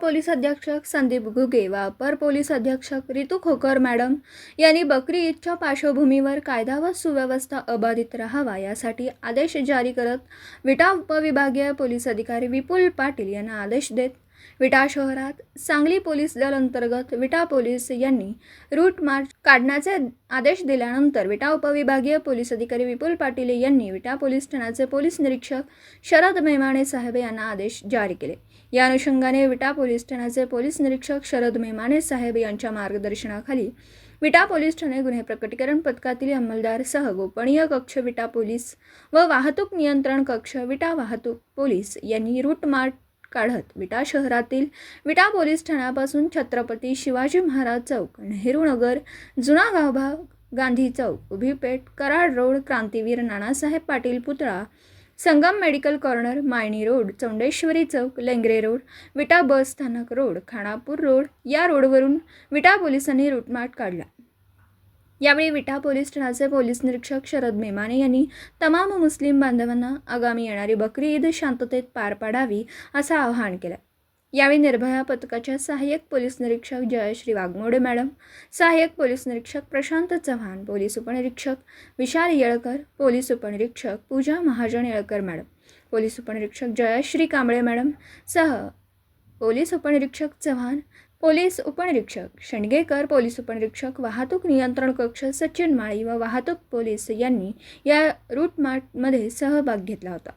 Police अधीक्षक संदीप घुगे व अपर police अधीक्षक रितू खोकर मॅडम यांनी बकरी ईदच्या पार्श्वभूमीवर कायदा व सुव्यवस्था अबाधित राहावा यासाठी आदेश जारी करत विटा उपविभागीय पोलीस अधिकारी विपुल पाटील यांना आदेश देत विटा शहरात सांगली पोलीस दल अंतर्गत विटा पोलीस यांनी रूट मार्च काढण्याचे आदेश दिल्यानंतर विटा उपविभागीय पोलीस अधिकारी विपुल पाटील यांनी विटा पोलीस ठाण्याचे पोलीस निरीक्षक शरद मेमाणे साहेब यांना आदेश जारी केले। या अनुषंगाने विटा पोलीस ठाण्याचे पोलीस निरीक्षक शरद मेमाणे साहेब यांच्या मार्गदर्शनाखाली विटा पोलीस ठाणे गुन्हे प्रकटीकरण पथकातील अंमलदार सह गोपनीय कक्ष विटा पोलीस व वाहतूक नियंत्रण कक्ष विटा वाहतूक पोलीस यांनी रूट मार्च काढत विटा शहरातील विटा पोलीस ठाण्यापासून छत्रपती शिवाजी महाराज चौक, नेहरू नगर, जुना गावभाग, गांधी चौक, उभी पेठ, कराड रोड, क्रांतीवीर नानासाहेब पाटील पुतळा, Sangam medical corner, Mayani road, Chaundeshwari Chowk, Lengare road, Vita bus स्थानक रोड, खानापूर रोड या रोडवरून विटा पोलिसांनी रूट मार्च काढला। यावेळी विटा पोलीस ठाण्याचे पोलीस निरीक्षक शरद मेमाने यांनी तमाम मुस्लिम बांधवांना आगामी येणारी बकरी ईद शांततेत पार पाडावी असं आवाहन केलं। यावेळी निर्भया पथकाच्या सहाय्यक पोलीस निरीक्षक जयश्री वाघमोडे मॅडम, सहाय्यक पोलीस निरीक्षक प्रशांत चव्हाण, पोलीस उपनिरीक्षक विशाल येळकर, पोलीस उपनिरीक्षक पूजा महाजन येळकर मॅडम, पोलीस उपनिरीक्षक जयश्री कांबळे मॅडम सह पोलीस उपनिरीक्षक चव्हाण, पोलीस उपनिरीक्षक शेंडगेकर, पोलीस उपनिरीक्षक वाहतूक नियंत्रण कक्ष सचिन माळी व वाहतूक पोलीस यांनी या रूट मार्चमध्ये सहभाग घेतला होता।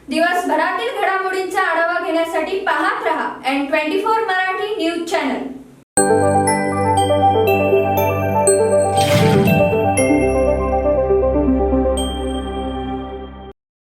दिवसभरातील घडामोडींचा आढावा घेण्यासाठी पाहत रहा N24 मराठी न्यूज चॅनल।